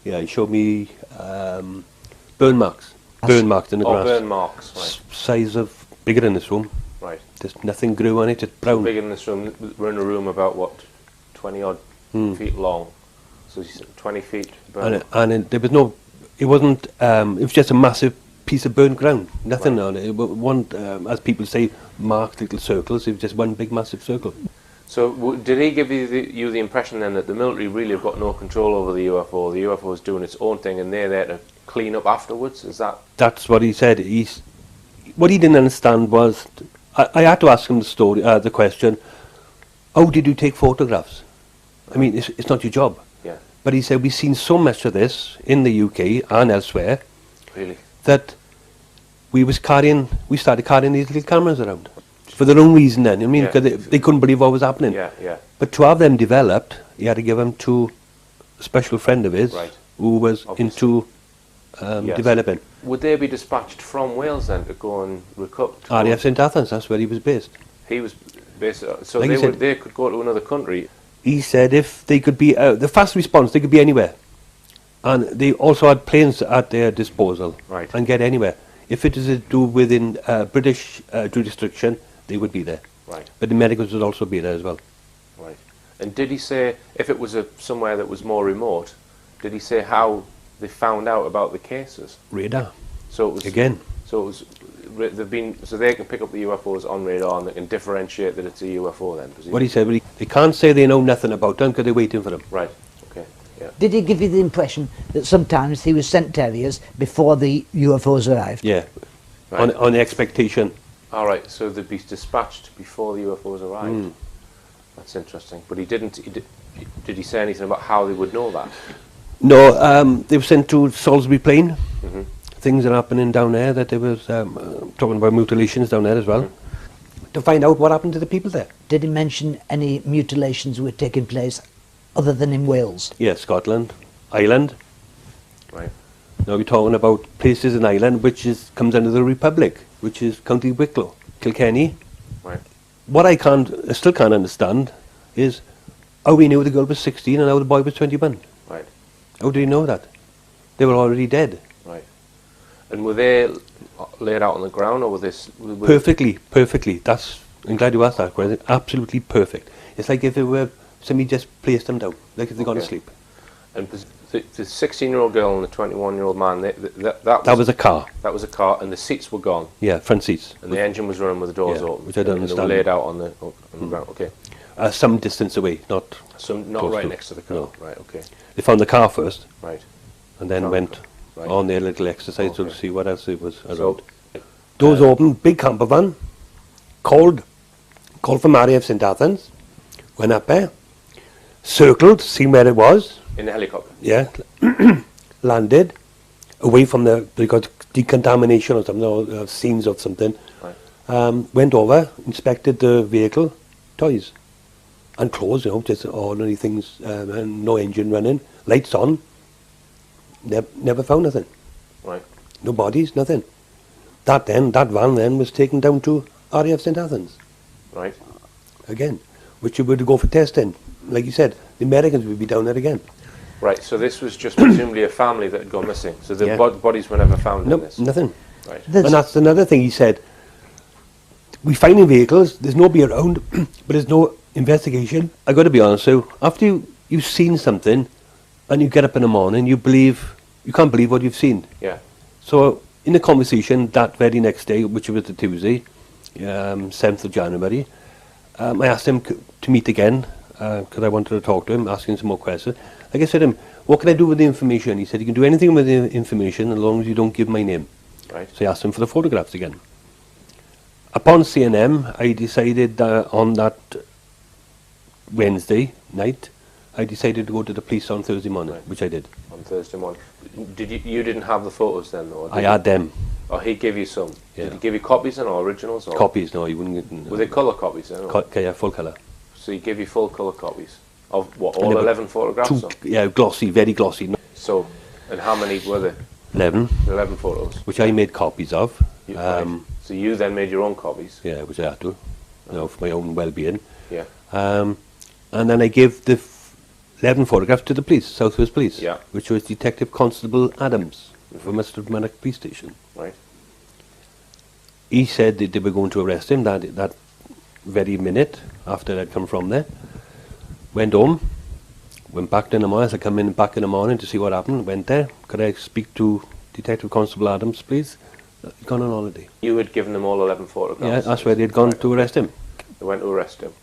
Yeah, he showed me burn marks. Burn marks in the grass. Burn marks, right. Size of, bigger than this room. Right. There's nothing grew on it, it's brown. So bigger than this room. We're in a room about, what, 20 odd feet long. So it's 20 feet burn. And there was no, it wasn't, it was just a massive piece of burnt ground. Nothing on it. It wasn't, as people say, marked little circles. It was just one big massive circle. So did he give you the impression then that the military really have got no control over the UFO? The UFO is doing its own thing and they're there to clean up afterwards? Is that? That's what he said. What he didn't understand was, I had to ask him the question, how did you take photographs? I mean, it's not your job. Yeah. But he said, we've seen so much of this in the UK and elsewhere. Really? That we started carrying these little cameras around. For their own reason then, I mean, because they couldn't believe what was happening. Yeah, yeah. But to have them developed, he had to give them to a special friend of his who was into developing. Would they be dispatched from Wales then to go and recover? RAF St Athens, that's where he was based. He was based, so like they could go to another country. He said if they could be, the fast response, they could be anywhere. And they also had planes at their disposal and get anywhere. If it is to do within British jurisdiction, they would be there. Right. But the Americans would also be there as well. Right. And did he say, if it was somewhere that was more remote, did he say how they found out about the cases? Radar. So it was again. So it was. So they can pick up the UFOs on radar and they can differentiate that it's a UFO then. Presumably. What he said, they can't say they know nothing about them because they're waiting for them. Right. Okay. Yeah. Did he give you the impression that sometimes he was sent to areas before the UFOs arrived? Yeah. Right. On the expectation. All right, so they'd be dispatched before the UFOs arrived. That's interesting. But he didn't. Did he say anything about how they would know that? No, they were sent to Salisbury Plain. Things are happening down there. That there was talking about mutilations down there as well. To find out what happened to the people there. Did he mention any mutilations were taking place other than in Wales? Yeah, Scotland, Ireland. Right. Now we're talking about places in Ireland which comes under the Republic, which is County Wicklow, Kilkenny. Right. What I still can't understand is how we knew the girl was 16 and how the boy was 21. Right. How did he know that? They were already dead. Right. And were they laid out on the ground or were they... Perfectly. I'm glad you asked that question. Absolutely perfect. It's like if it were somebody just placed them down, like if they'd gone to sleep. And the 16-year-old girl and the 21-year-old man, that was a car. That was a car, and the seats were gone. Yeah, front seats. And the engine was running with the doors open. Which I don't understand. And they were laid out on the ground. Okay. Some distance away, not right next to the car. No. Right. Okay. They found the car first. Right. And then went on their little exercise to see what else it was around. So, doors open, big camper van, called from RAF St Athens, went up there, circled, seen where it was. In the helicopter? Yeah. Landed, away from they got decontamination or something, or scenes of something. Right. Went over, inspected the vehicle, toys, and clothes, just ordinary things, and no engine running, lights on. Never found nothing. Right. No bodies, nothing. That van then was taken down to RAF St Athens. Right. Again, which you would go for testing. Like you said, the Americans would be down there again. Right, so this was just presumably a family that had gone missing. So the bodies were never found in this? Nothing. Right. And that's another thing he said. We finding vehicles, there's nobody around, but there's no investigation. I got to be honest, so after you've seen something, and you get up in the morning, you can't believe what you've seen. Yeah. So in the conversation that very next day, which was the Tuesday, 7th of January, I asked him to meet again, because I wanted to talk to him, asking some more questions. Like I said to him, what can I do with the information? He said, you can do anything with the information as long as you don't give my name. Right. So I asked him for the photographs again. Upon seeing them, I decided on that Wednesday night, I decided to go to the police on Thursday morning, which I did. On Thursday morning. You didn't have the photos then, though? I had them. Oh, he gave you some? Yeah. Did he give you copies and originals? Or? Copies, no, he wouldn't get... Were they colour copies then? Yeah, full colour. So he gave you full colour copies? Of what, all 11 photographs? Yeah, glossy, very glossy. So, and how many were there? 11. 11 photos? Which I made copies of. Right. So you then made your own copies? Yeah, which I had to, for my own well-being. Yeah. And then I gave the 11 photographs to the police, South Wales Police, Yeah. which was Detective Constable Adams from Mr. Manic Police Station. Right. He said that they were going to arrest him that very minute after I'd come from there. Went home, went back in the morning. I come in back in the morning to see what happened. Went there. Could I speak to Detective Constable Adams, please? He's gone on holiday. You had given them all 11 photographs? Yeah, that's where they'd gone to arrest him. They went to arrest him.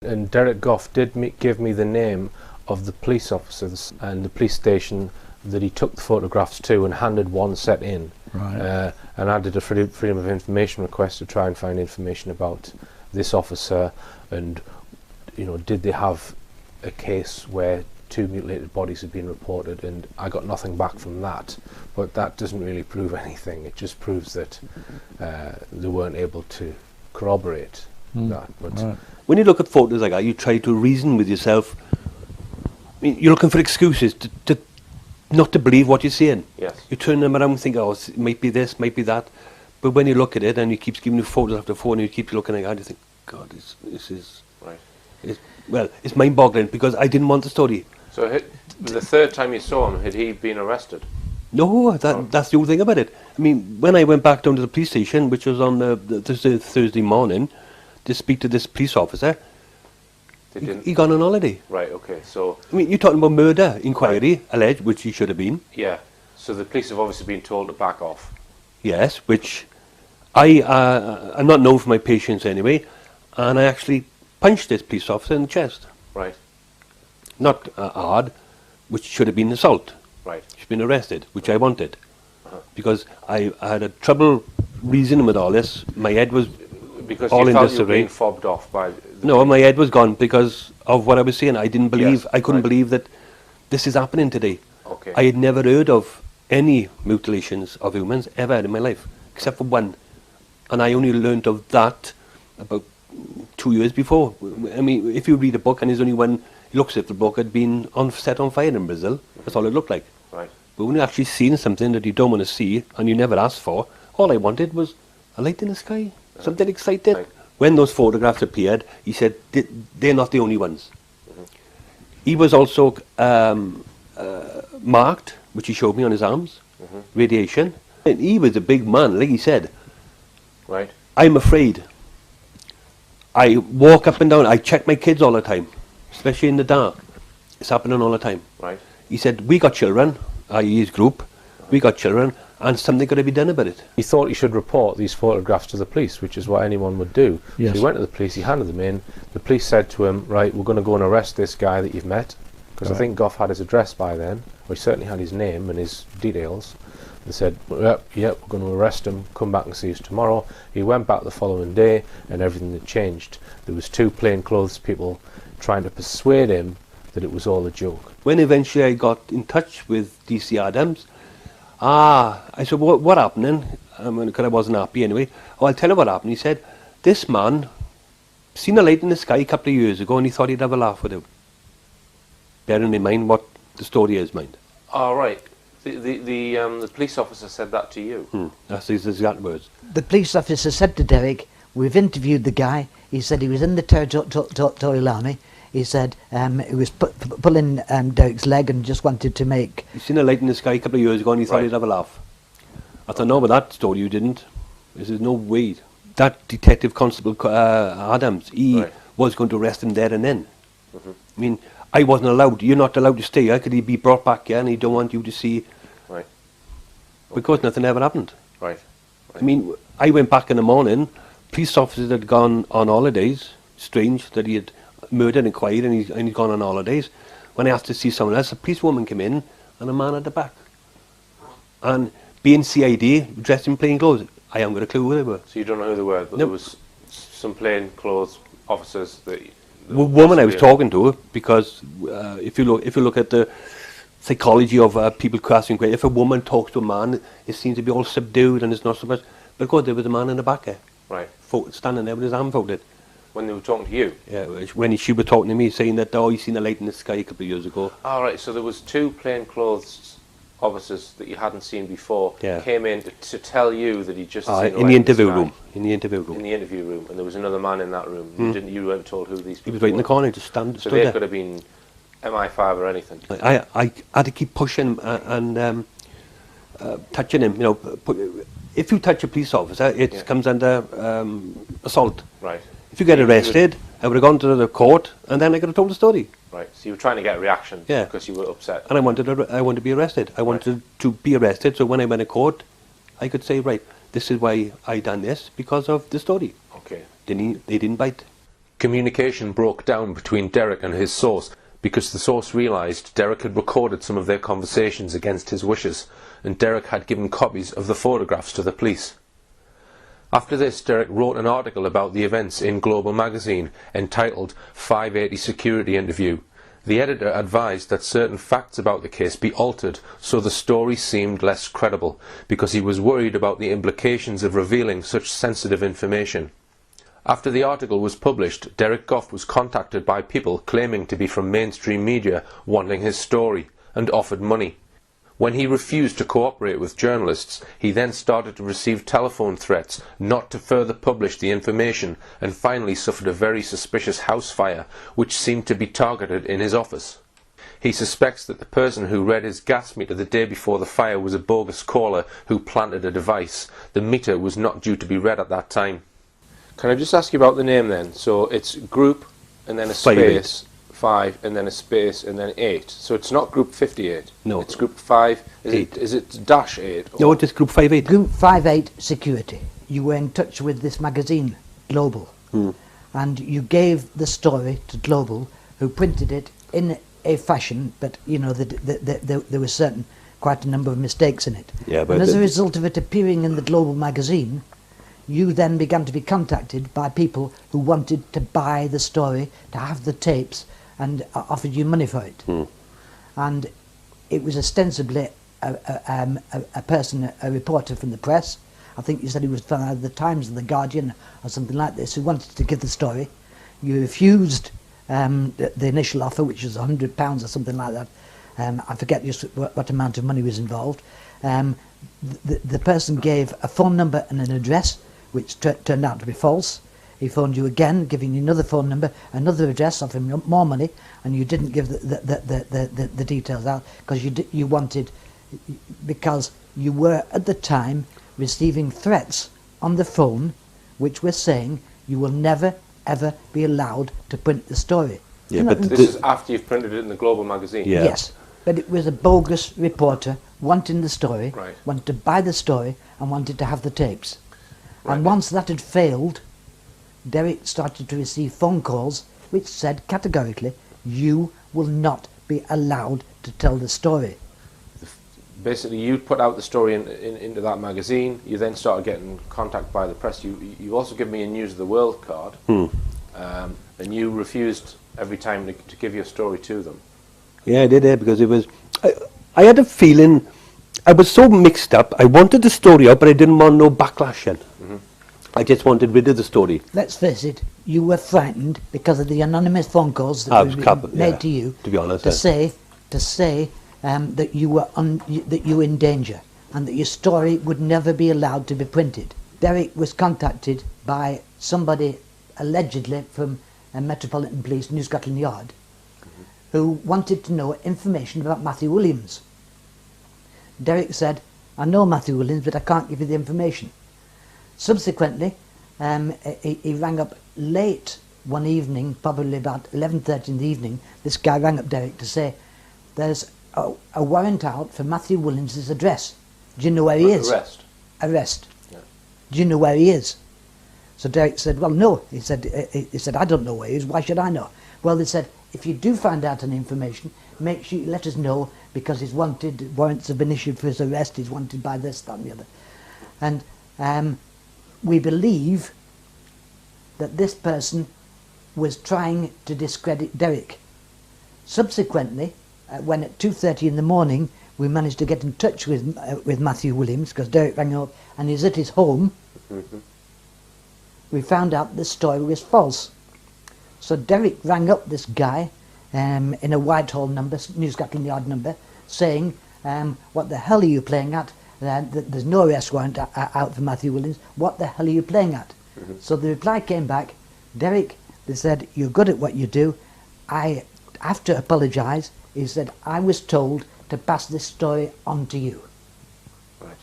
And Derek Goff did give me the name of the police officers and the police station that he took the photographs to and handed one set in. Right. And I did a freedom of information request to try and find information about this officer and, you know, did they have a case where 2 mutilated bodies had been reported, and I got nothing back from that. But that doesn't really prove anything. It just proves that they weren't able to corroborate that. But Right. When you look at photos like that, you try to reason with yourself. I mean, you're looking for excuses to not to believe what you're seeing. yes, You turn them around and think, oh, it might be this, might be that. But when you look at it and he keeps giving you photos after photo and you keep looking at it, you think, God, this is... right. Well, it's mind-boggling because I didn't want the story. So the third time you saw him, had he been arrested? No, that's the whole thing about it. I mean, when I went back down to the police station, which was on the Thursday morning, to speak to this police officer, They didn't. he gone on holiday. Right. Okay. So I mean, you're talking about murder inquiry, alleged, which he should have been. yeah. So the police have obviously been told to back off. Yes, which I'm not known for my patience anyway, and I actually punched this police officer in the chest. Right. Not hard, which should have been assault. Right. She's been arrested, which I wanted, because I had a trouble reasoning with all this. My head was Because all you in felt you were disarray. being fobbed off by. No, my head was gone because of what I was saying. I didn't believe, Yes, I couldn't right. believe that this is happening today. Okay. I had never heard of any mutilations of humans ever in my life, except for one. And I only learnt of that about 2 years before. I mean, if you read a book and there's only one, it looks as if the book had been set on fire in Brazil. That's all it looked like. Right. But when you actually seen something that you don't want to see and you never asked for, all I wanted was a light in the sky, something exciting. Right. When those photographs appeared, he said, they're not the only ones. He was also marked, which he showed me on his arms, radiation. And he was a big man, like he said. Right. I'm afraid. I walk up and down, I check my kids all the time, especially in the dark. It's happening all the time. Right. He said, we got children, i.e. his group, we got children, and something got to be done about it. He thought he should report these photographs to the police, which is what anyone would do. Yes. So he went to the police, he handed them in. The police said to him, right, we're going to go and arrest this guy that you've met. Because I Right. think Goff had his address by then, or he certainly had his name and his details. They said, yep, we're going to arrest him, come back and see us tomorrow. He went back the following day and everything had changed. There was 2 plainclothes people trying to persuade him that it was all a joke. When eventually I got in touch with DC Adams, I said, what happened then? Because I wasn't happy anyway. Oh, I'll tell you what happened. He said, this man seen a light in the sky a couple of years ago and he thought he'd have a laugh with him. Bearing in mind what the story is, mind. All right. The police officer said that to you. That's his exact words. The police officer said to Derek, we've interviewed the guy. He said he was in the territorial army. He said he was pulling Derek's leg and just wanted to make... He seen a light in the sky a couple of years ago and he thought Right. he'd have a laugh. I thought, no, but that story you didn't. There's no way. That Detective Constable Adams, he Right. was going to arrest him there and then. I mean, I wasn't allowed. You're not allowed to stay here. Could he be brought back here and he don't want you to see... Right. Because nothing ever happened. Right. I mean, I went back in the morning, police officers had gone on holidays. Strange that he had murdered and inquired and he's gone on holidays. When I asked to see someone else, a policewoman came in and a man at the back. And being CID, dressed in plain clothes, I haven't got a clue who they were. So you don't know who they were, but there was some plainclothes officers that... Woman I was talking to, because if you look at the psychology of people crossing, if a woman talks to a man, it seems to be all subdued and it's not so much. But of course, there was a man in the back there, Right. standing there with his arm folded. When they were talking to you? Yeah, when she was talking to me, saying that, oh, you seen a light in the sky a couple of years ago. All right, so there was 2 plainclothes officers that you hadn't seen before Yeah. came in to tell you that he'd just seen a in the light interview sky. room. In the interview In room. the interview room, and there was another man in that room. You weren't told who these people He was right in the were. corner, just So stood they there. could have been MI5 or anything. I had to keep pushing him and touching him. You know, if you touch a police officer, it Yeah. comes under assault. Right. If you get So you would- arrested, I would have gone to the court, and then I could have told the story. Right. So you were trying to get a reaction Yeah. because you were upset. And I wanted to be arrested. I wanted to be arrested, so when I went to court, I could say, right, this is why I done this, because of the story. Okay. They didn't bite. Communication broke down between Derek and his source because the source realised Derek had recorded some of their conversations against his wishes, and Derek had given copies of the photographs to the police. After this, Derek wrote an article about the events in Global magazine entitled 580 Security Interview. The editor advised that certain facts about the case be altered so the story seemed less credible, because he was worried about the implications of revealing such sensitive information. After the article was published, Derek Goff was contacted by people claiming to be from mainstream media wanting his story, and offered money. When he refused to cooperate with journalists, he then started to receive telephone threats not to further publish the information, and finally suffered a very suspicious house fire, which seemed to be targeted in his office. He suspects that the person who read his gas meter the day before the fire was a bogus caller who planted a device. The meter was not due to be read at that time. Can I just ask you about the name then? So it's group and then a 5-8. space, 5 and then a space and then 8. So it's not group 58. No. It's group 5. Eight. Is it dash 8? Or? No, it is Group 5-8. Group 58 Security. You were in touch with this magazine, Global, and you gave the story to Global, who printed it in a fashion, but you know there was quite a number of mistakes in it. Yeah, but and as a result of it appearing in the Global magazine, you then began to be contacted by people who wanted to buy the story, to have the tapes, and offered you money for it. And it was ostensibly a person, a reporter from the press. I think you said he was from either the Times or the Guardian or something like this, who wanted to give the story. You refused the initial offer, which was £100 or something like that. I forget just what amount of money was involved. The person gave a phone number and an address, which turned out to be false. He phoned you again, giving you another phone number, another address, offering you more money, and you didn't give the details out because you wanted, because you were at the time receiving threats on the phone, which were saying you will never ever be allowed to print the story. Yeah, And but that- This is after you've printed it in the Global magazine. Yeah. Yes, but it was a bogus reporter wanting the story, Right. wanted to buy the story, and wanted to have the tapes. Right. And once that had failed, Derek started to receive phone calls which said categorically, you will not be allowed to tell the story. Basically, you put out the story into that magazine. You then started getting contact by the press. You also give me a News of the World card, and you refused every time to give your story to them. Yeah, I did, because it was... I had a feeling... I was so mixed up. I wanted the story out, but I didn't want no backlash in. I just wanted rid of the story. Let's face it, you were frightened because of the anonymous phone calls that were made to you, to be honest. to say that you were in danger and that your story would never be allowed to be printed. Derek was contacted by somebody allegedly from Metropolitan Police, New Scotland Yard, who wanted to know information about Matthew Williams. Derek said, I know Matthew Williams, but I can't give you the information. Subsequently, he rang up late one evening, probably about 11:30 in the evening. This guy rang up Derek to say, there's a warrant out for Matthew Williams' address. Do you know where he is? Arrest. Yeah. Do you know where he is? So Derek said, well, no. He said, I don't know where he is. Why should I know? Well, they said, if you do find out any information, make sure you let us know, because he's wanted, warrants have been issued for his arrest, he's wanted by this, that and the other. And we believe that this person was trying to discredit Derek. Subsequently, when at 2:30 in the morning we managed to get in touch with Matthew Williams, because Derek rang up and he's at his home, we found out the story was false. So Derek rang up this guy in a Whitehall number, New Scotland Yard number, saying what the hell are you playing at? There's no arrest warrant out for Matthew Williams. What the hell are you playing at? So the reply came back, Derek, they said, you're good at what you do. I have to apologise. He said, I was told to pass this story on to you. Right.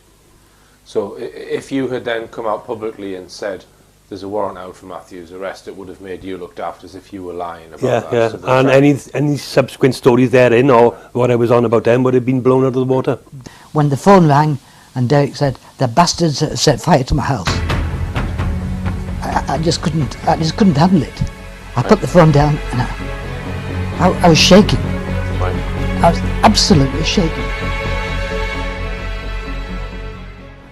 So if you had then come out publicly and said there's a warrant out for Matthew's arrest, it would have made you looked after as if you were lying about that. Yeah. So And any subsequent stories therein, or what I was on about them, would have been blown out of the water. When the phone rang and Derek said, the bastards set fire to my house, I just couldn't handle it. I put the phone down and I was shaking. Right. I was absolutely shaking.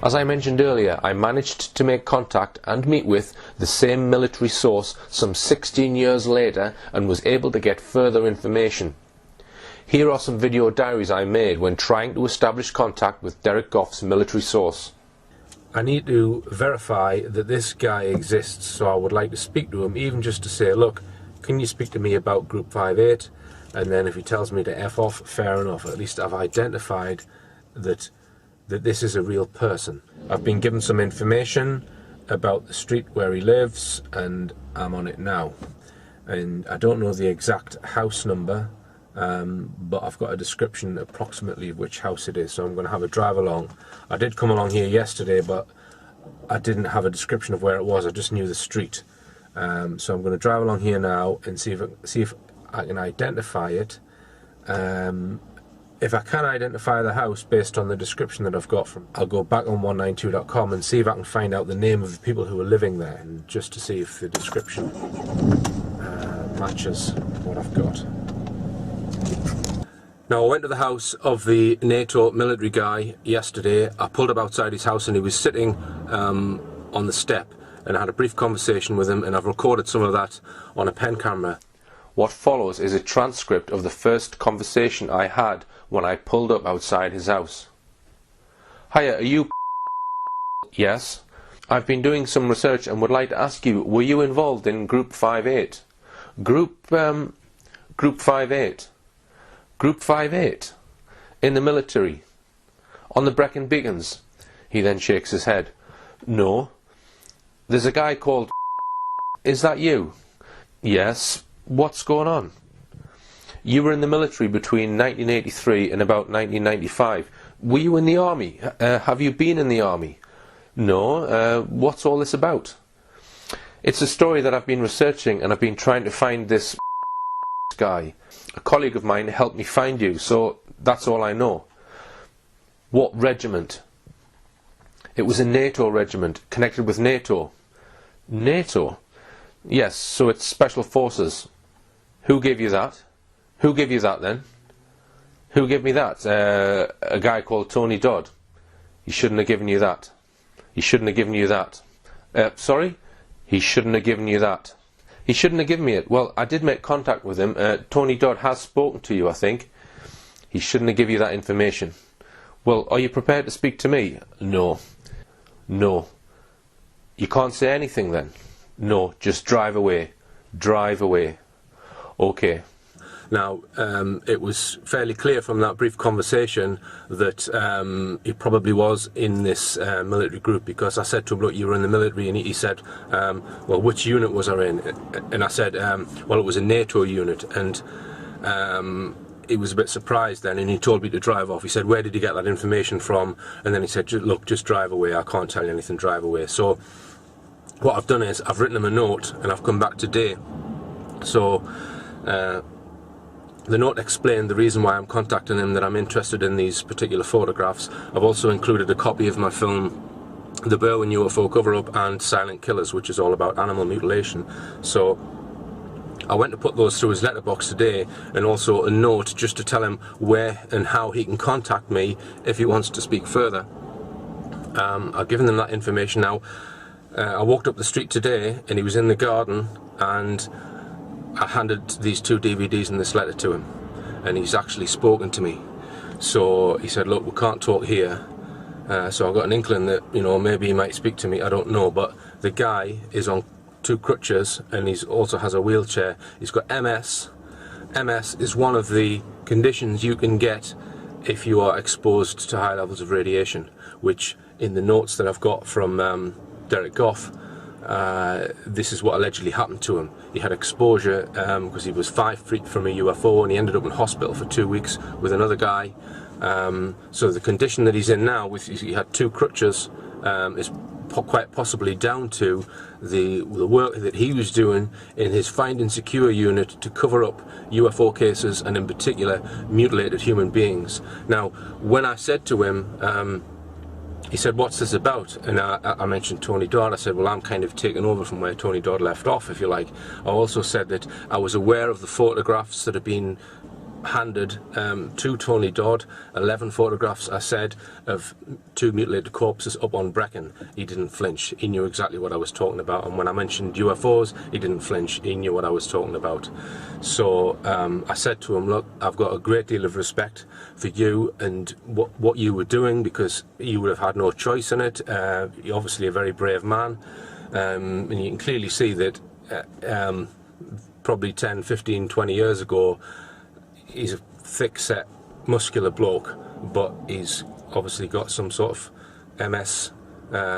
As I mentioned earlier, I managed to make contact and meet with the same military source some 16 years later and was able to get further information. Here are some video diaries I made when trying to establish contact with Derek Goff's military source. I need to verify that this guy exists, so I would like to speak to him, even just to say, look, can you speak to me about Group 58? And then if he tells me to F off, fair enough. At least I've identified that this is a real person. I've been given some information about the street where he lives, and I'm on it now. And I don't know the exact house number, but I've got a description approximately of which house it is, so I'm going to have a drive along. I did come along here yesterday, but I didn't have a description of where it was. I just knew the street. So I'm going to drive along here now and see if I can identify it. If I can identify the house based on the description that I've got from, I'll go back on 192.com and see if I can find out the name of the people who are living there, and just to see if the description matches what I've got. Now, I went to the house of the NATO military guy yesterday. I pulled up outside his house and he was sitting on the step, and I had a brief conversation with him, and I've recorded some of that on a pen camera. What follows is a transcript of the first conversation I had when I pulled up outside his house. Hiya, are you? Yes. I've been doing some research and would like to ask you, were you involved in Group 58? Group 58? Group 58? In the military? On the Brecon Beacons? He then shakes his head. No. There's a guy called... Is that you? Yes. What's going on? You were in the military between 1983 and about 1995. Were you in the army? Have you been in the army? No. What's all this about? It's a story that I've been researching, and I've been trying to find this guy. A colleague of mine helped me find you, so that's all I know. What regiment? It was a NATO regiment, connected with NATO. NATO? Yes, so it's Special Forces. Who gave you that? Who gave you that then? Who gave me that? A guy called Tony Dodd. He shouldn't have given you that. He shouldn't have given you that. Sorry? He shouldn't have given you that. He shouldn't have given me it. Well, I did make contact with him. Tony Dodd has spoken to you, I think. He shouldn't have given you that information. Well, are you prepared to speak to me? No. No. You can't say anything then? No, just drive away. Drive away. Okay. Now, it was fairly clear from that brief conversation that he probably was in this military group, because I said to him, look, you were in the military, and he said, well, which unit was I in? And I said, well, it was a NATO unit, and he was a bit surprised then, and he told me to drive off. He said, where did you get that information from? And then he said, look, just drive away, I can't tell you anything, drive away. So what I've done is I've written him a note, and I've come back today. So the note explained the reason why I'm contacting him, that I'm interested in these particular photographs. I've also included a copy of my film The Berwyn UFO Cover-Up and Silent Killers, which is all about animal mutilation. So I went to put those through his letterbox today, and also a note just to tell him where and how he can contact me if he wants to speak further. I've given him that information now. I walked up the street today and he was in the garden, and I handed these 2 DVDs and this letter to him, and he's actually spoken to me. So he said, look, we can't talk here. So I've got an inkling that, you know, maybe he might speak to me, I don't know, but the guy is on 2 crutches, and he also has a wheelchair. He's got MS. MS is one of the conditions you can get if you are exposed to high levels of radiation, which in the notes that I've got from Derek Goff, this is what allegedly happened to him. He had exposure because he was 5 feet from a UFO, and he ended up in hospital for 2 weeks with another guy. So the condition that he's in now, he had 2 crutches, is quite possibly down to the work that he was doing in his Find and Secure unit to cover up UFO cases, and in particular mutilated human beings. Now, when I said to him, he said, "What's this about?" And I mentioned Tony Dodd. I said, well, I'm kind of taking over from where Tony Dodd left off, if you like. I also said that I was aware of the photographs that had been handed to Tony Dodd. 11 photographs, I said, of 2 mutilated corpses up on Brecon. He didn't flinch. He knew exactly what I was talking about. And when I mentioned UFOs, he didn't flinch. He knew what I was talking about. So I said to him, look, I've got a great deal of respect for you and what you were doing, because you would have had no choice in it. You're obviously a very brave man. And you can clearly see that probably 10, 15, 20 years ago, he's a thick-set, muscular bloke, but he's obviously got some sort of MS,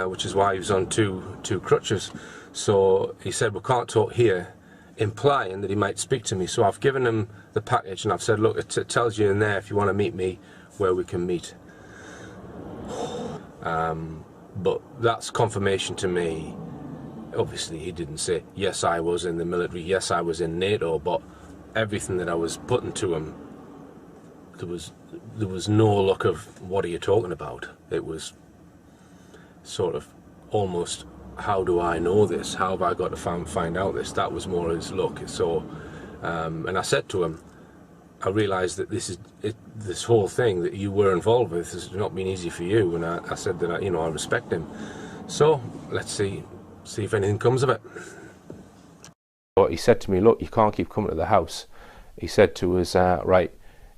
which is why he was on two crutches. So he said, we can't talk here, implying that he might speak to me. So I've given him the package, and I've said, look, it tells you in there, if you want to meet me, where we can meet. But that's confirmation to me. Obviously, he didn't say, yes, I was in the military, yes, I was in NATO, but everything that I was putting to him, there was no look of, what are you talking about? It was sort of almost, how do I know this? How have I got to find out this? That was more his look. So, and I said to him, I realised that this whole thing that you were involved with has not been easy for you, and I said that I respect him. So let's see if anything comes of it. But he said to me, look, you can't keep coming to the house. He said to us, right,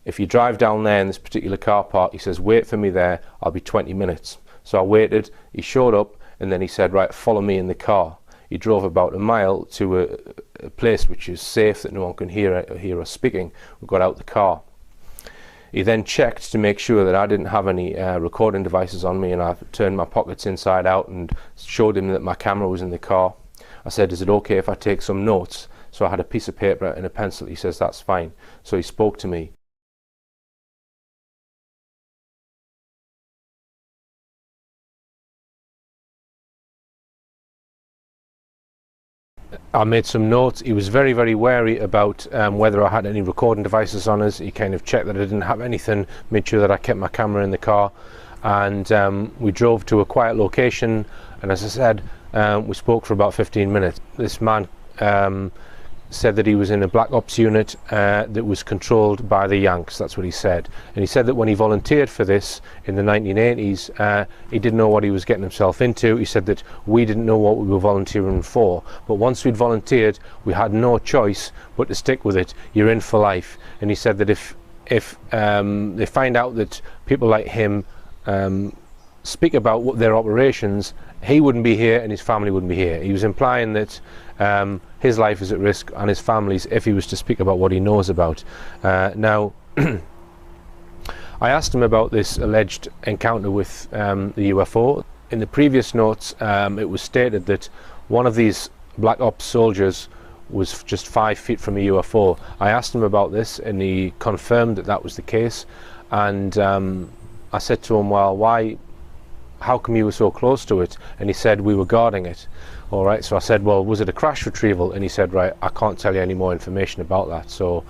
if you drive down there in this particular car park, he says, wait for me there, I'll be 20 minutes. So I waited, he showed up, and then he said, right, follow me in the car. He drove about a mile to a place which is safe, that no one can hear us speaking. We got out the car. He then checked to make sure that I didn't have any recording devices on me, and I turned my pockets inside out and showed him that my camera was in the car. I said, is it okay if I take some notes? So I had a piece of paper and a pencil. He says, that's fine. So he spoke to me. I made some notes. He was very, very wary about whether I had any recording devices on us. He kind of checked that I didn't have anything, made sure that I kept my camera in the car, and we drove to a quiet location, and as I said, we spoke for about 15 minutes. This man said that he was in a black ops unit that was controlled by the Yanks. That's what he said. And he said that when he volunteered for this in the 1980s, he didn't know what he was getting himself into. He said that we didn't know what we were volunteering for, but once we'd volunteered, we had no choice but to stick with it. You're in for life. And he said that if they find out that people like him speak about their operations, he wouldn't be here and his family wouldn't be here. He was implying that his life is at risk, and his family's, if he was to speak about what he knows about. Now, I asked him about this alleged encounter with the UFO. In the previous notes, it was stated that one of these Black Ops soldiers was just 5 feet from a UFO. I asked him about this, and he confirmed that that was the case. And I said to him, well, how come you were so close to it? And he said, we were guarding it. All right, so I said, well, was it a crash retrieval? And he said, right, I can't tell you any more information about that, so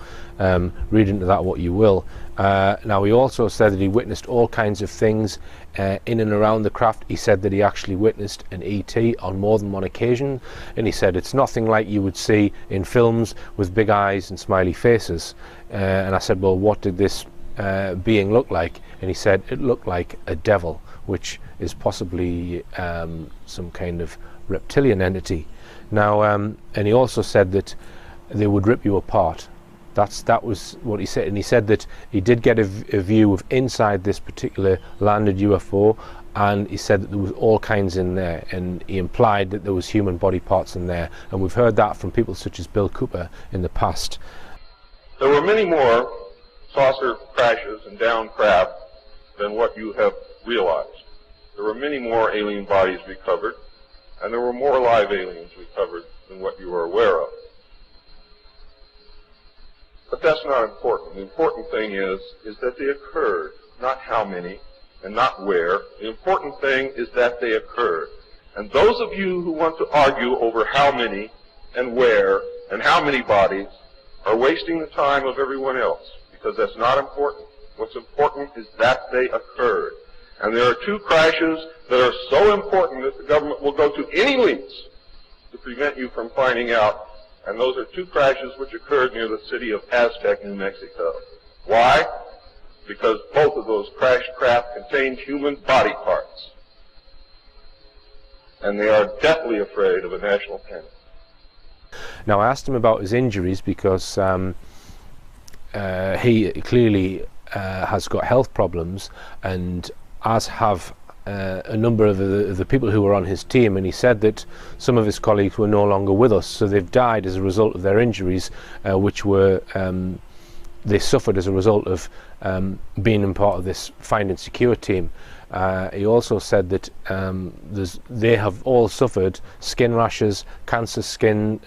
read into that what you will. Now, he also said that he witnessed all kinds of things in and around the craft. He said that he actually witnessed an ET on more than one occasion, and he said it's nothing like you would see in films with big eyes and smiley faces. And I said, well, what did this being look like? And he said it looked like a devil, which is possibly some kind of reptilian entity. Now, and he also said that they would rip you apart. That was what he said, and he said that he did get a view of inside this particular landed UFO, and he said that there was all kinds in there, and he implied that there was human body parts in there, and we've heard that from people such as Bill Cooper in the past. There were many more saucer crashes and downed craft than what you have realized. There were many more alien bodies recovered, and there were more live aliens recovered than what you are aware of. But that's not important. The important thing is that they occurred, not how many and not where. The important thing is that they occurred. And those of you who want to argue over how many and where and how many bodies are wasting the time of everyone else, because that's not important. What's important is that they occurred. And there are two crashes that are so important that the government will go to any lengths to prevent you from finding out. And those are two crashes which occurred near the city of Aztec, New Mexico. Why? Because both of those crashed craft contained human body parts. And they are deathly afraid of a national panic. Now, I asked him about his injuries because he clearly has got health problems, and as have a number of the people who were on his team, and he said that some of his colleagues were no longer with us, so they've died as a result of their injuries, which were they suffered as a result of being in part of this Find and Secure team. He also said that they have all suffered skin rashes, cancer, skin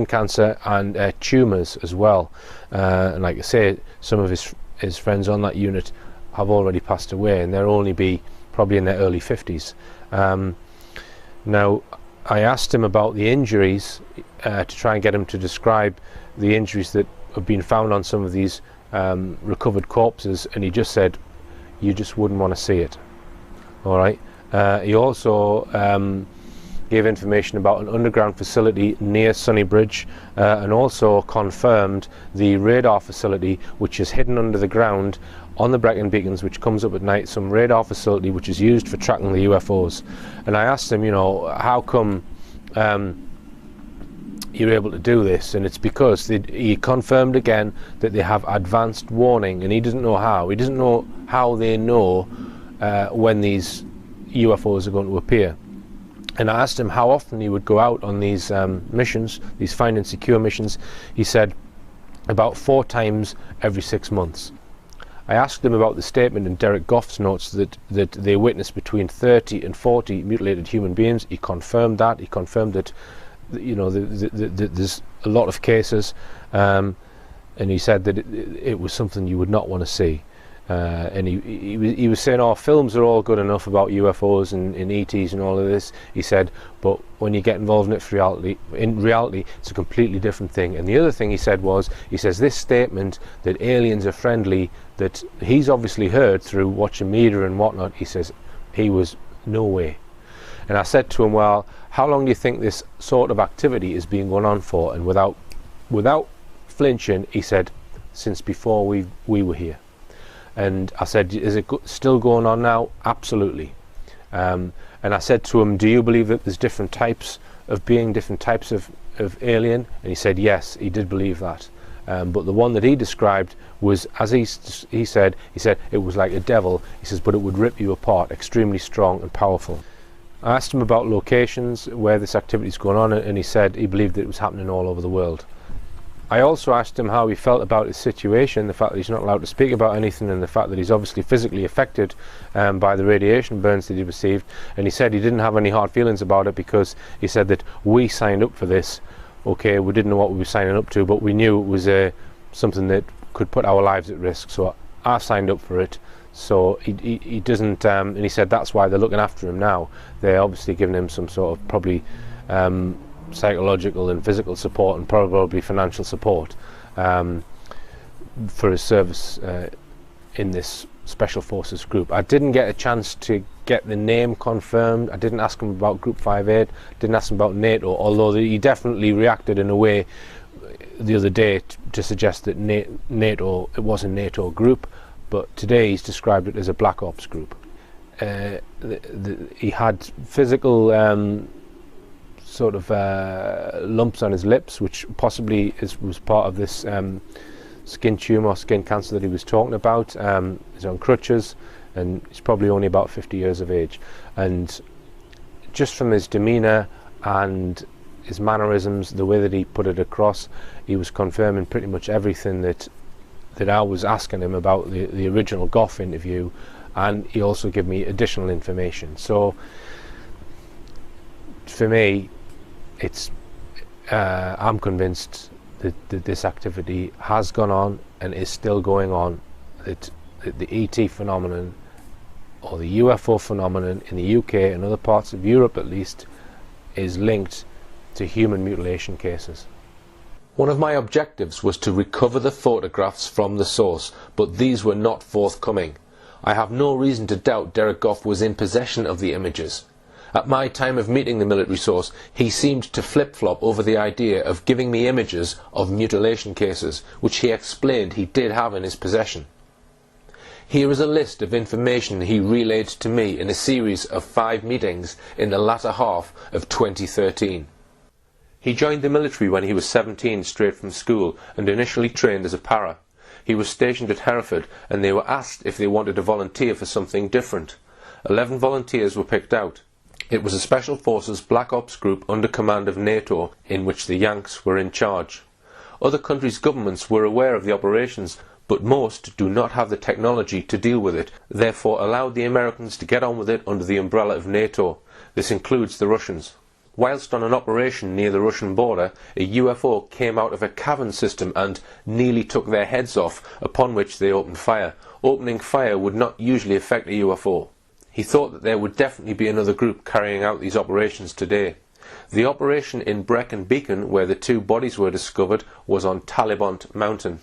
cancer, and tumours as well. And like I say, some of his friends on that unit have already passed away, and they'll only be probably in their early 50s. Now, I asked him about the injuries to try and get him to describe the injuries that have been found on some of these recovered corpses, and he just said, you just wouldn't want to see it. All right. He also gave information about an underground facility near Sunnybridge, and also confirmed the radar facility, which is hidden under the ground on the Brecon beacons, which comes up at night, some radar facility which is used for tracking the UFOs. And I asked him, you know, how come you're able to do this? And it's because he confirmed again that they have advanced warning, and he doesn't know how. He doesn't know how they know when these UFOs are going to appear. And I asked him how often he would go out on these missions, these Find and Secure missions. He said about 4 times every 6 months. I asked him about the statement in Derek Goff's notes that they witnessed between 30 and 40 mutilated human beings. He confirmed that. He confirmed that, you know, there's a lot of cases, and he said that it was something you would not want to see. And he was saying, oh, films are all good enough about UFOs and ETs and all of this. He said, but when you get involved in reality, it's a completely different thing. And the other thing he said was, he says this statement that aliens are friendly, that he's obviously heard through watching media and whatnot, he says he was no way. And I said to him, well, how long do you think this sort of activity is being going on for? And without flinching, he said, since before we were here. And I said, is it still going on now? Absolutely. And I said to him, do you believe that there's different types of being, different types of alien? And he said, yes, he did believe that. But the one that he described was, as he said it was like a devil. He says, but it would rip you apart, extremely strong and powerful. I asked him about locations where this activity is going on, and he said he believed that it was happening all over the world. I also asked him how he felt about his situation, the fact that he's not allowed to speak about anything, and the fact that he's obviously physically affected by the radiation burns that he received. And he said he didn't have any hard feelings about it, because he said that we signed up for this. Okay, we didn't know what we were signing up to, but we knew it was something that could put our lives at risk, so I signed up for it. So he doesn't, and he said that's why they're looking after him now. They're obviously giving him some sort of probably psychological and physical support, and probably financial support for his service in this Special Forces group. I didn't get a chance to get the name confirmed. I didn't ask him about Group 58, didn't ask him about NATO, although he definitely reacted in a way the other day to suggest that NATO, it was a NATO group, but today he's described it as a Black Ops group. He had physical sort of lumps on his lips, which possibly was part of this skin tumour, skin cancer that he was talking about. He's on crutches, and he's probably only about 50 years of age. And just from his demeanour and his mannerisms, the way that he put it across, he was confirming pretty much everything that that I was asking him about the original Goff interview, and he also gave me additional information. So for me, it's I'm convinced that this activity has gone on and is still going on, that the ET phenomenon, or the UFO phenomenon in the UK and other parts of Europe at least, is linked to human mutilation cases. One of my objectives was to recover the photographs from the source, but these were not forthcoming. I have no reason to doubt Derek Goff was in possession of the images. At my time of meeting the military source, he seemed to flip-flop over the idea of giving me images of mutilation cases, which he explained he did have in his possession. Here is a list of information he relayed to me in a series of 5 meetings in the latter half of 2013. He joined the military when he was 17, straight from school, and initially trained as a para. He was stationed at Hereford, and they were asked if they wanted to volunteer for something different. 11 volunteers were picked out. It was a Special Forces Black Ops group under command of NATO, in which the Yanks were in charge. Other countries' governments were aware of the operations, but most do not have the technology to deal with it, therefore allowed the Americans to get on with it under the umbrella of NATO. This includes the Russians. Whilst on an operation near the Russian border, a UFO came out of a cavern system and nearly took their heads off, upon which they opened fire. Opening fire would not usually affect a UFO. He thought that there would definitely be another group carrying out these operations today. The operation in Brecon Beacon, where the 2 bodies were discovered, was on Talibant Mountain.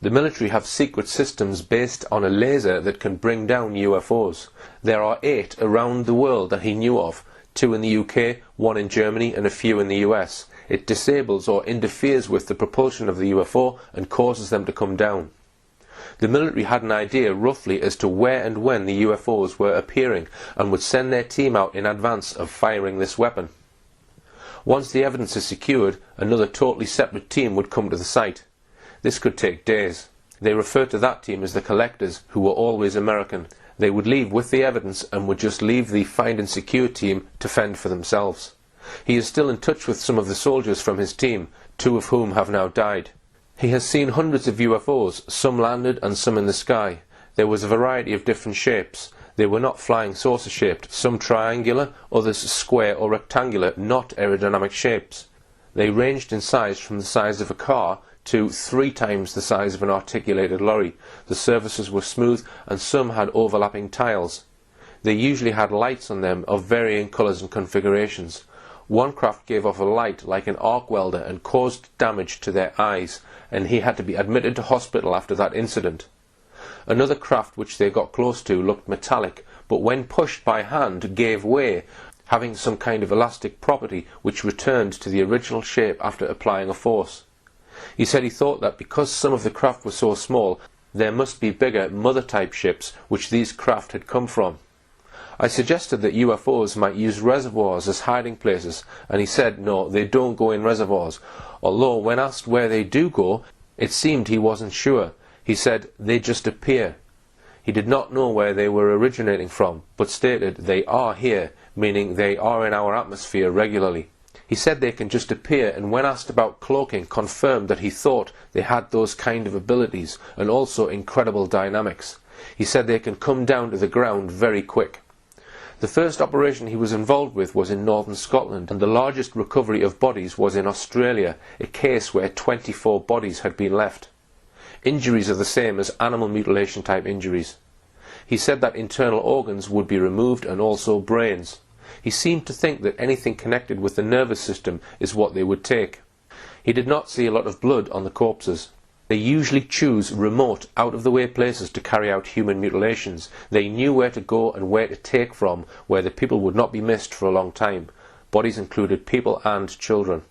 The military have secret systems based on a laser that can bring down UFOs. There are 8 around the world that he knew of, 2 in the UK, 1 in Germany and a few in the US. It disables or interferes with the propulsion of the UFO and causes them to come down. The military had an idea roughly as to where and when the UFOs were appearing, and would send their team out in advance of firing this weapon. Once the evidence is secured, another totally separate team would come to the site. This could take days. They referred to that team as the collectors, who were always American. They would leave with the evidence and would just leave the find and secure team to fend for themselves. He is still in touch with some of the soldiers from his team, 2 of whom have now died. He has seen hundreds of UFOs, some landed and some in the sky. There was a variety of different shapes. They were not flying saucer shaped, some triangular, others square or rectangular, not aerodynamic shapes. They ranged in size from the size of a car to 3 times the size of an articulated lorry. The surfaces were smooth and some had overlapping tiles. They usually had lights on them of varying colours and configurations. One craft gave off a light like an arc welder and caused damage to their eyes, and he had to be admitted to hospital after that incident. Another craft which they got close to looked metallic, but when pushed by hand gave way, having some kind of elastic property which returned to the original shape after applying a force. He said he thought that because some of the craft were so small, there must be bigger mother-type ships which these craft had come from. I suggested that UFOs might use reservoirs as hiding places, and he said no, they don't go in reservoirs, although when asked where they do go, it seemed he wasn't sure. He said they just appear. He did not know where they were originating from, but stated they are here, meaning they are in our atmosphere regularly. He said they can just appear, and when asked about cloaking, confirmed that he thought they had those kind of abilities, and also incredible dynamics. He said they can come down to the ground very quick. The first operation he was involved with was in northern Scotland, and the largest recovery of bodies was in Australia, a case where 24 bodies had been left. Injuries are the same as animal mutilation type injuries. He said that internal organs would be removed and also brains. He seemed to think that anything connected with the nervous system is what they would take. He did not see a lot of blood on the corpses. They usually choose remote, out-of-the-way places to carry out human mutilations. They knew where to go and where to take from, where the people would not be missed for a long time. Bodies included people and children.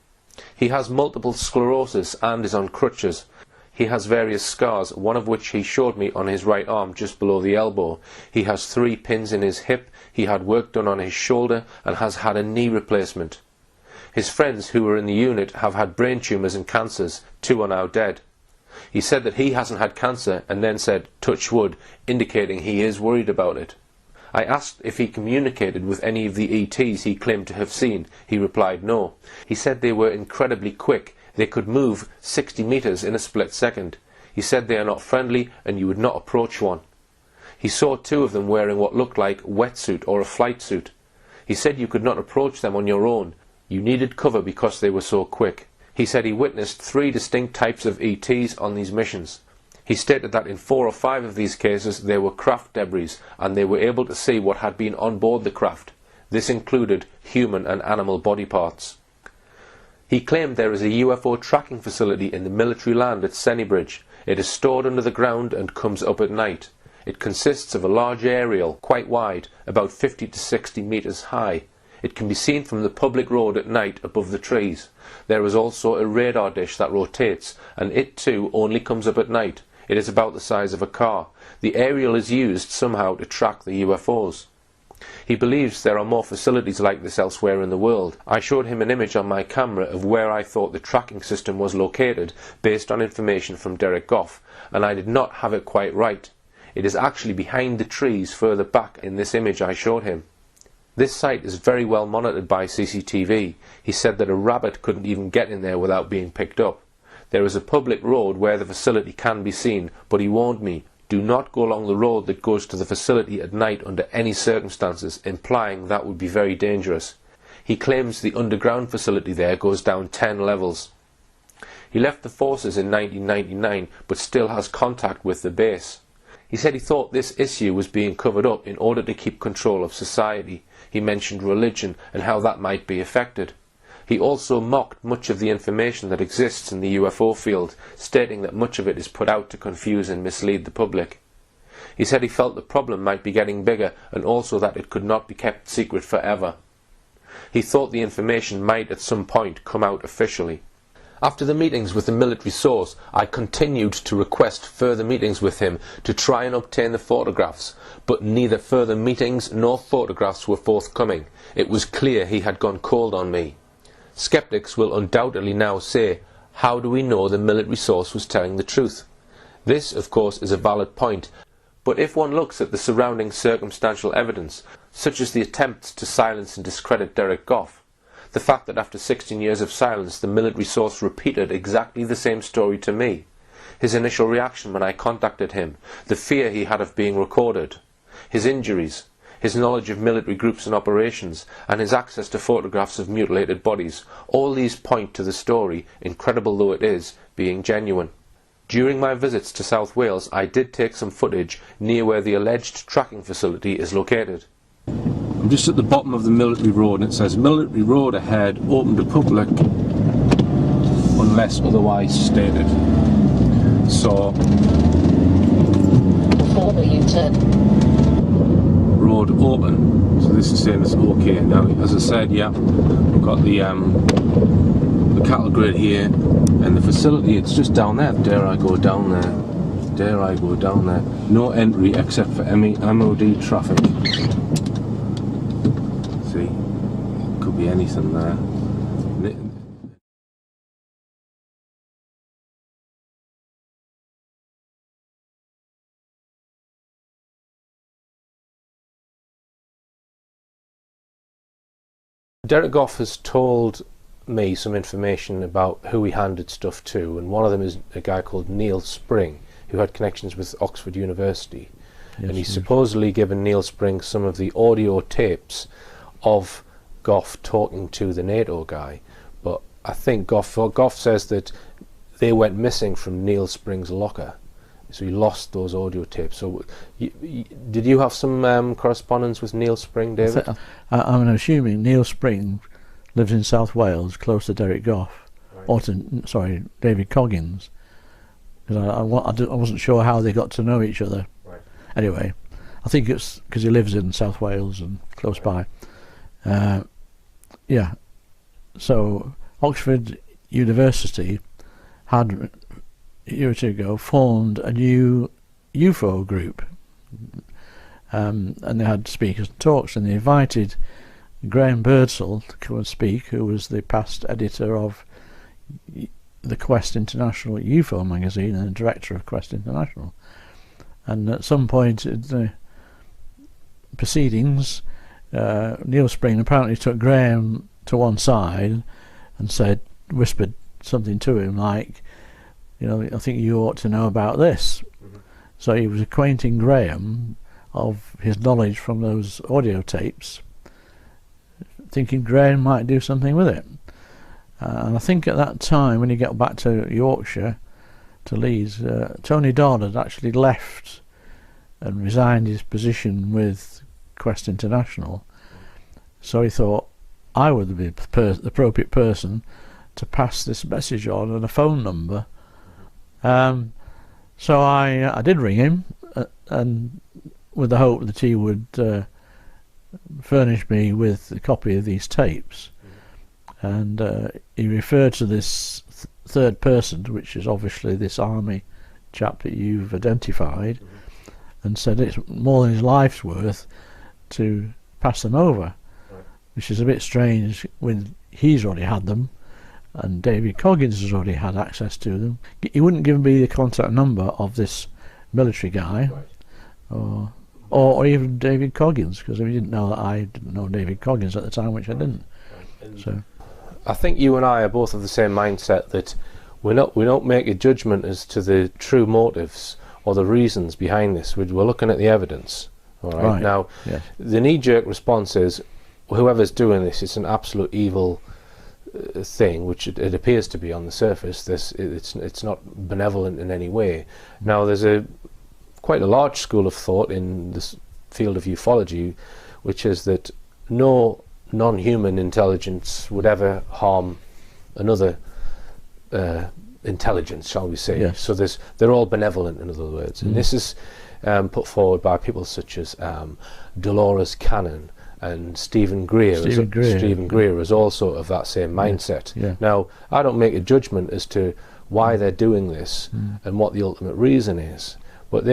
He has multiple sclerosis and is on crutches. He has various scars, one of which he showed me on his right arm just below the elbow. He has 3 pins in his hip, he had work done on his shoulder and has had a knee replacement. His friends who were in the unit have had brain tumours and cancers. 2 are now dead. He said that he hasn't had cancer and then said, touch wood, indicating he is worried about it. I asked if he communicated with any of the ETs he claimed to have seen. He replied no. He said they were incredibly quick. They could move 60 metres in a split second. He said they are not friendly and you would not approach one. He saw 2 of them wearing what looked like a wetsuit or a flight suit. He said you could not approach them on your own. You needed cover because they were so quick. He said he witnessed 3 distinct types of ETs on these missions. He stated that in 4 or 5 of these cases there were craft debris and they were able to see what had been on board the craft. This included human and animal body parts. He claimed there is a UFO tracking facility in the military land at Sennybridge. It is stored under the ground and comes up at night. It consists of a large aerial, quite wide, about 50 to 60 metres high. It can be seen from the public road at night above the trees. There is also a radar dish that rotates, and it too only comes up at night. It is about the size of a car. The aerial is used somehow to track the UFOs. He believes there are more facilities like this elsewhere in the world. I showed him an image on my camera of where I thought the tracking system was located based on information from Derek Goff, and I did not have it quite right. It is actually behind the trees further back in this image I showed him. This site is very well monitored by CCTV. He said that a rabbit couldn't even get in there without being picked up. There is a public road where the facility can be seen, but he warned me, do not go along the road that goes to the facility at night under any circumstances, implying that would be very dangerous. He claims the underground facility there goes down 10 levels. He left the forces in 1999, but still has contact with the base. He said he thought this issue was being covered up in order to keep control of society. He mentioned religion and how that might be affected. He also mocked much of the information that exists in the UFO field, stating that much of it is put out to confuse and mislead the public. He said he felt the problem might be getting bigger and also that it could not be kept secret forever. He thought the information might at some point come out officially. After the meetings with the military source, I continued to request further meetings with him to try and obtain the photographs, but neither further meetings nor photographs were forthcoming. It was clear he had gone cold on me. Skeptics will undoubtedly now say, how do we know the military source was telling the truth? This, of course, is a valid point, but if one looks at the surrounding circumstantial evidence, such as the attempts to silence and discredit Derek Goff, the fact that after 16 years of silence the military source repeated exactly the same story to me, his initial reaction when I contacted him, the fear he had of being recorded, his injuries, his knowledge of military groups and operations, and his access to photographs of mutilated bodies, all these point to the story, incredible though it is, being genuine. During my visits to South Wales I did take some footage near where the alleged tracking facility is located. I'm just at the bottom of the military road and it says military road ahead, open to public unless otherwise stated. So Before the U-turn. Road open, so this is saying it's okay. Now as I said, yeah, we've got the cattle grid here and the facility, it's just down there. Dare I go down there? Dare I go down there? No entry except for MOD traffic. See, could be anything there. Derek Goff has told me some information about who he handed stuff to, and one of them is a guy called Neil Spring, who had connections with Oxford University. Yes, and he's yes. supposedly given Neil Spring some of the audio tapes of Goff talking to the NATO guy. But I think Goff says that they went missing from Neil Spring's locker, so he lost those audio tapes. So did you have some correspondence with Neil Spring, David? I'm assuming Neil Spring lives in South Wales, close to Derek Goff, Right. or to, sorry, David Coggins. Because I wasn't sure how they got to know each other. Right. Anyway, I think it's because he lives in South Wales and close by. Yeah. So Oxford University had a year or two ago formed a new UFO group, and they had speakers and talks, and they invited Graham Birdsall to come and speak, who was the past editor of the Quest International UFO magazine and director of Quest International. And at some point in the proceedings, Neil Spring apparently took Graham to one side and whispered something to him like, you know, I think you ought to know about this. So he was acquainting Graham of his knowledge from those audio tapes, thinking Graham might do something with it. And I think at that time, when he got back to Yorkshire, to Leeds, Tony Dodd had actually left and resigned his position with Quest International. So he thought, I would be the appropriate person to pass this message on and a phone number. So I did ring him, and with the hope that he would furnish me with a copy of these tapes. And he referred to this third person, which is obviously this army chap that you've identified, and said it's more than his life's worth to pass them over, which is a bit strange when he's already had them and David Coggins has already had access to them. He wouldn't give me the contact number of this military guy, or even David Coggins, because he didn't know that I didn't know David Coggins at the time, which I didn't. So I think you and I are both of the same mindset, that we don't make a judgment as to the true motives or the reasons behind this. We're looking at the evidence. All right. Now, yes. The knee-jerk response is, whoever's doing this, it's an absolute evil thing, which it appears to be on the surface. It's not benevolent in any way. Now, there's quite a large school of thought in this field of ufology, which is that no non-human intelligence would ever harm another intelligence, shall we say. Yes. So they're all benevolent, in other words. And this is put forward by people such as Dolores Cannon and Stephen Greer. Stephen Greer is also of that same mindset. Yeah. Now, I don't make a judgment as to why they're doing this and what the ultimate reason is, but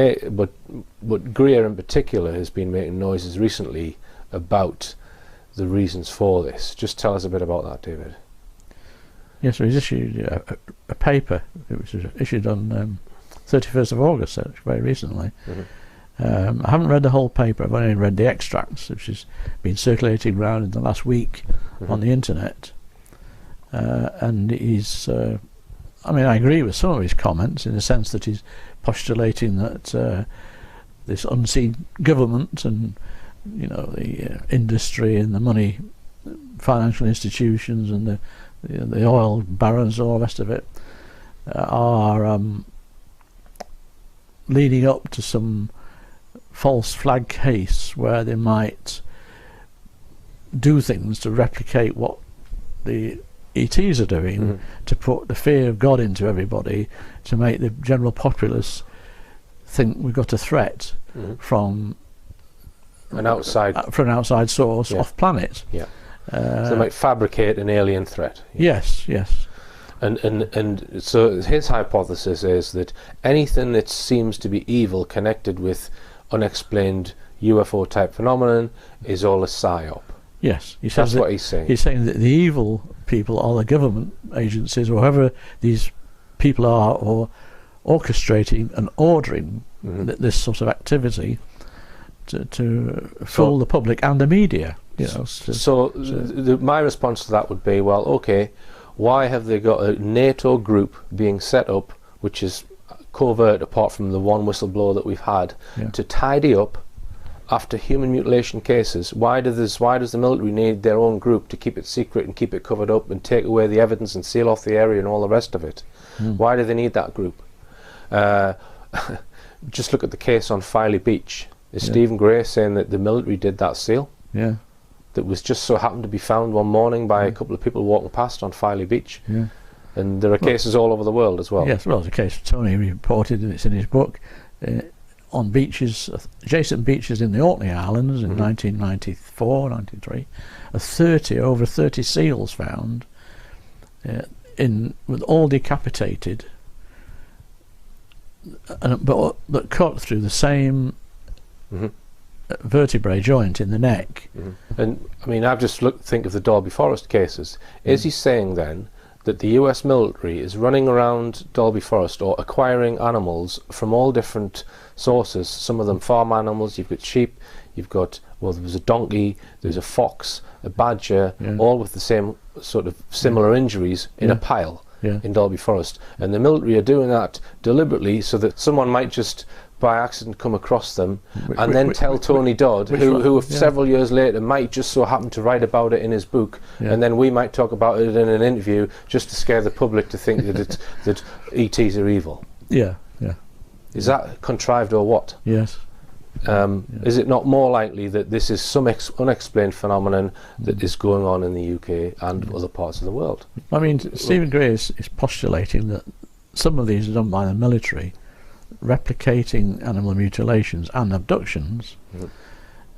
Greer in particular has been making noises recently about the reasons for this. Just tell us a bit about that, David. Yes, so he's issued a paper, which was issued on 31st of August, so very recently. I haven't read the whole paper, I've only read the extracts, which has been circulating around in the last week on the internet. And he's, I mean, I agree with some of his comments in the sense that he's postulating that this unseen government and, you know, the industry and the money, financial institutions and the oil barons and all the rest of it are leading up to some false flag case where they might do things to replicate what the ETs are doing, to put the fear of God into everybody, to make the general populace think we've got a threat from an outside source off planet. Yeah. So they might fabricate an alien threat. Yes, yes. And so his hypothesis is that anything that seems to be evil connected with unexplained UFO type phenomenon is all a psyop. Yes, he That's says what he's saying. He's saying that the evil people are the government agencies, or whoever these people are, or orchestrating and ordering this sort of activity to fool the public and the media. You know, my response to that would be, well, okay, why have they got a NATO group being set up, which is covert apart from the one whistleblower that we've had, to tidy up after human mutilation cases? Why does the military need their own group to keep it secret and keep it covered up and take away the evidence and seal off the area and all the rest of it? Why do they need that group? Just look at the case on Filey Beach. Is Stephen Gray saying that the military did that seal? Yeah. That was just so happened to be found one morning by a couple of people walking past on Filey Beach. Yeah. And there are cases all over the world as well. Yes, well, the case Tony reported, and it's in his book, on beaches, adjacent beaches in the Orkney Islands in 1994, 93, over 30 seals found, with all decapitated, but that cut through the same vertebrae joint in the neck. And I mean, I've just think of the Dalby Forest cases. Is he saying then that the US military is running around Dalby Forest or acquiring animals from all different sources, some of them farm animals? You've got sheep, you've got, well, there was a donkey, there's a fox, a badger, all with the same sort of similar injuries in a pile. Yeah. in Dalby Forest, and the military are doing that deliberately so that someone might just by accident come across them and then tell Tony Dodd, who several years later might just so happen to write about it in his book, and then we might talk about it in an interview just to scare the public to think that that ETs are evil. Yeah, yeah. Is that contrived or what? Yes. Is it not more likely that this is some unexplained phenomenon that is going on in the UK and other parts of the world? I mean, Stephen Gray is postulating that some of these are done by the military, replicating animal mutilations and abductions,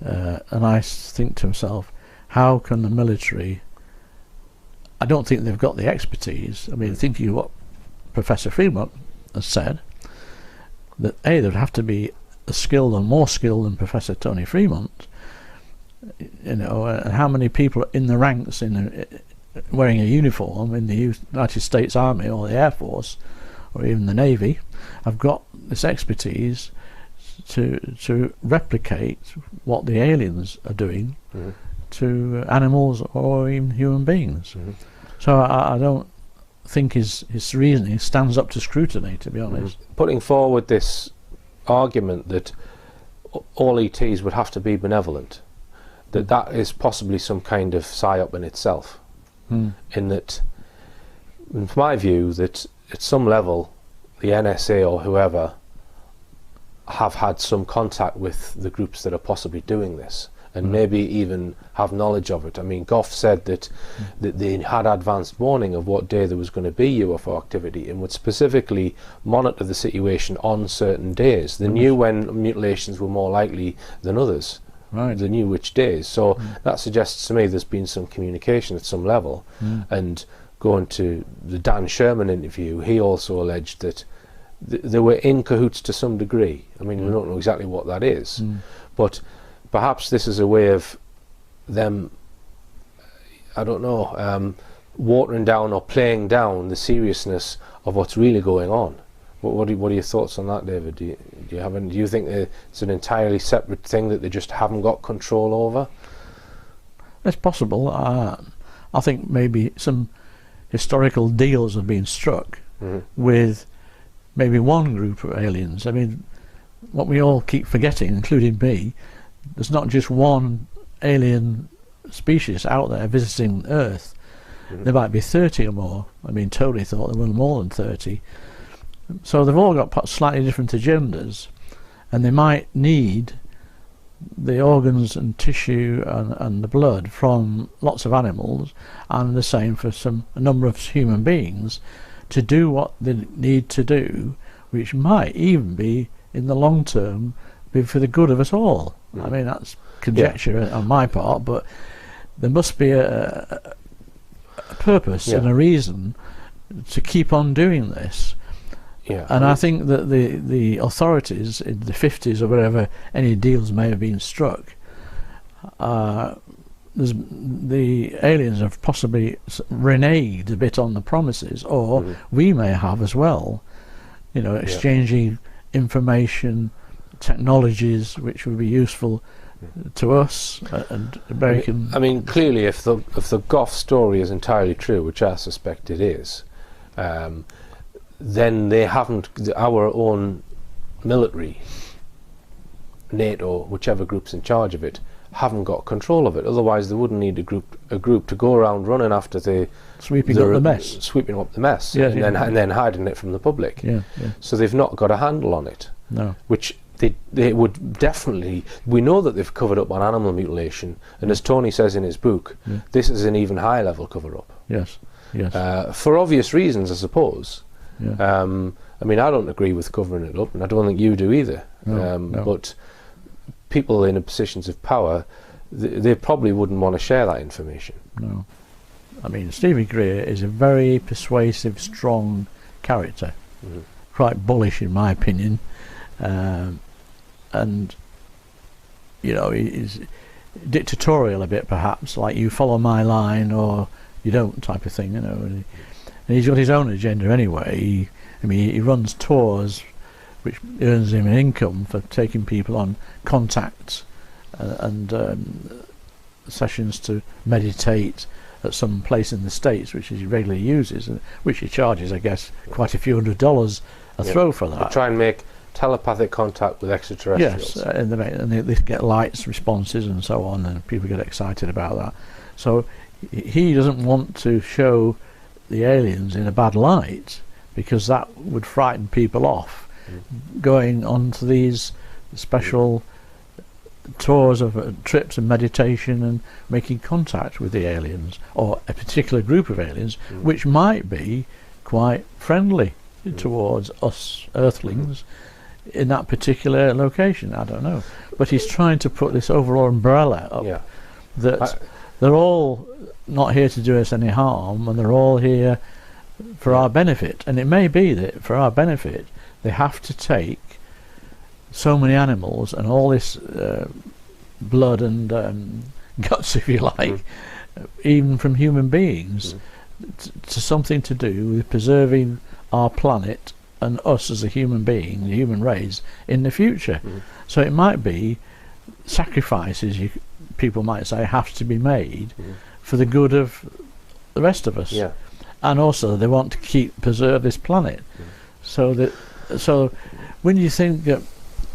and I think to myself, how can the military, I don't think they've got the expertise. I mean, thinking of what Professor Fremont has said, that A, there'd have to be a skilled and more skilled than Professor Tony Fremont, you know, and how many people in the ranks wearing a uniform in the United States Army or the Air Force or even the Navy have got this expertise to replicate what the aliens are doing to animals or even human beings. So I don't think his reasoning stands up to scrutiny, to be honest. Putting forward this argument that all ETs would have to be benevolent, that is possibly some kind of psyop in itself, in that, in my view, that at some level the NSA or whoever have had some contact with the groups that are possibly doing this, and maybe even have knowledge of it. I mean, Goff said that they had advanced warning of what day there was going to be UFO activity and would specifically monitor the situation on certain days. They knew when mutilations were more likely than others. Right. They knew which days. So that suggests to me there's been some communication at some level. And going to the Dan Sherman interview, he also alleged that they were in cahoots to some degree. I mean, we don't know exactly what that is, but perhaps this is a way of them, I don't know, watering down or playing down the seriousness of what's really going on. What are your thoughts on that, David? Do you think it's an entirely separate thing that they just haven't got control over? It's possible. I think maybe some historical deals have been struck with maybe one group of aliens. I mean, what we all keep forgetting, including me, there's not just one alien species out there visiting Earth. There might be 30 or more. I mean, Tony thought there were more than 30. So they've all got slightly different agendas, and they might need the organs and tissue and the blood from lots of animals, and the same for a number of human beings, to do what they need to do, which might even be, in the long term, be for the good of us all. I mean, that's conjecture on my part, but there must be a purpose and a reason to keep on doing this. And I think that the authorities in the 50s or wherever any deals may have been struck, the aliens have possibly reneged a bit on the promises, or we may have as well, you know, exchanging information, technologies which would be useful to us and American. I mean, clearly, if the Goff story is entirely true, which I suspect it is, then they haven't. Our own military, NATO, whichever group's in charge of it, haven't got control of it. Otherwise, they wouldn't need a group to go around running after sweeping up the mess, and then hiding it from the public. So they've not got a handle on it. No. Which they would definitely. We know that they've covered up on animal mutilation, and as Tony says in his book, this is an even higher level cover up. Yes. For obvious reasons, I suppose. I mean, I don't agree with covering it up, and I don't think you do either. No. But people in positions of power, they probably wouldn't want to share that information. No. I mean, Stevie Greer is a very persuasive, strong character. Quite bullish, in my opinion. And, you know, he's dictatorial a bit, perhaps, like you follow my line or you don't type of thing, you know. And he's got his own agenda anyway. He runs tours which earns him an income for taking people on contacts and sessions to meditate at some place in the States, which he regularly uses, and which he charges, I guess, quite a few $100s a throw for that. To try and make telepathic contact with extraterrestrials. Yes, and they get lights responses and so on, and people get excited about that. So he doesn't want to show the aliens in a bad light, because that would frighten people off going on to these special tours of trips and meditation and making contact with the aliens, or a particular group of aliens, which might be quite friendly towards us earthlings in that particular location. I don't know, but he's trying to put this overall umbrella up that they're all not here to do us any harm, and they're all here for our benefit. And it may be that for our benefit they have to take so many animals and all this blood and guts, if you like, even from human beings, to something to do with preserving our planet and us as a human being, the human race, in the future. So it might be sacrifices, people might say, have to be made for the good of the rest of us. And also they want to preserve this planet. So when you think that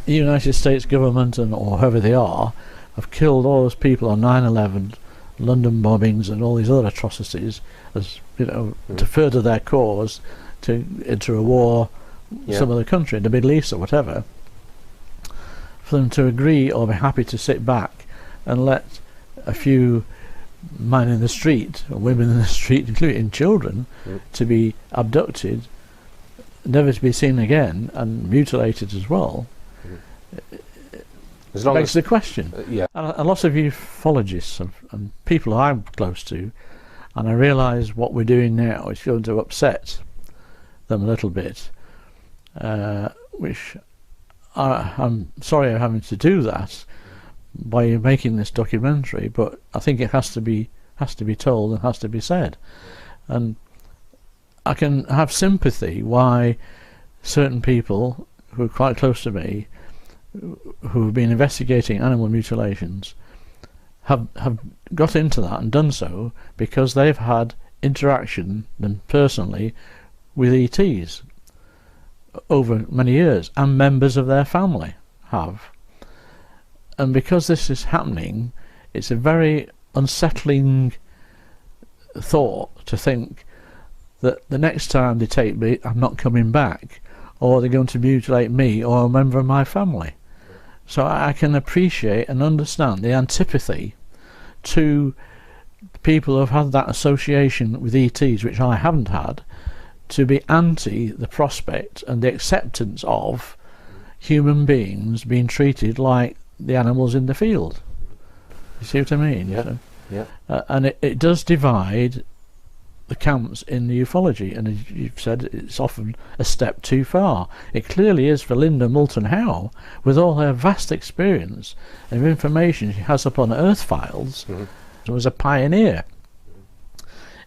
the United States government, or whoever they are, have killed all those people on 9/11, London bombings and all these other atrocities, as you know, to further their cause, to enter a war some other country in the Middle East or whatever, for them to agree or be happy to sit back and let a few men in the street, or women in the street, including children, to be abducted, never to be seen again, and mutilated as well, begs the question. And lots of ufologists and people who I'm close to, and I realise what we're doing now is going to upset them a little bit, which I'm sorry I'm having to do that by making this documentary, but I think it has to be told and has to be said. And I can have sympathy why certain people who are quite close to me, who have been investigating animal mutilations, have got into that and done so because they've had interaction personally with ETs over many years, and members of their family have. And because this is happening, it's a very unsettling thought to think that the next time they take me, I'm not coming back, or they're going to mutilate me or a member of my family. So I can appreciate and understand the antipathy to people who have had that association with ETs, which I haven't had, to be anti the prospect and the acceptance of human beings being treated like the animals in the field. You see what I mean? And it does divide the camps in the ufology, and as you've said, it's often a step too far. It clearly is for Linda Moulton Howe, with all her vast experience and information she has upon Earth files, was a pioneer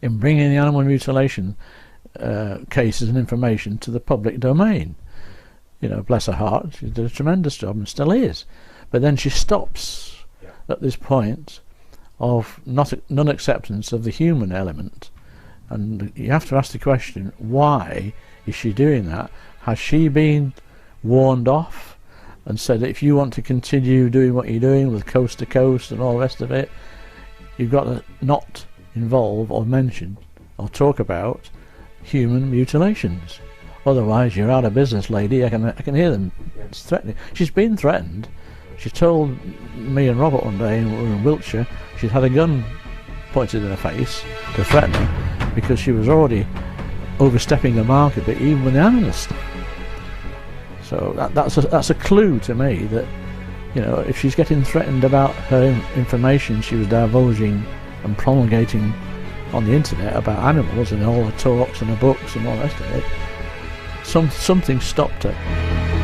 in bringing the animal mutilation cases and information to the public domain. You know, bless her heart, she did a tremendous job and still is. But then she stops at this point of non-acceptance of the human element. And you have to ask the question, why is she doing that? Has she been warned off and said, if you want to continue doing what you're doing with coast to coast and all the rest of it, you've got to not involve or mention or talk about human mutilations? Otherwise you're out of business, lady. I can hear them threatening. She's been threatened. She told me and Robert one day, we were in Wiltshire, she'd had a gun pointed in her face to threaten her, because she was already overstepping the mark a bit, even with the animal stuff. So that's a clue to me that, you know, if she's getting threatened about her information she was divulging and promulgating on the internet about animals and all the talks and the books and all the rest of it, something stopped her.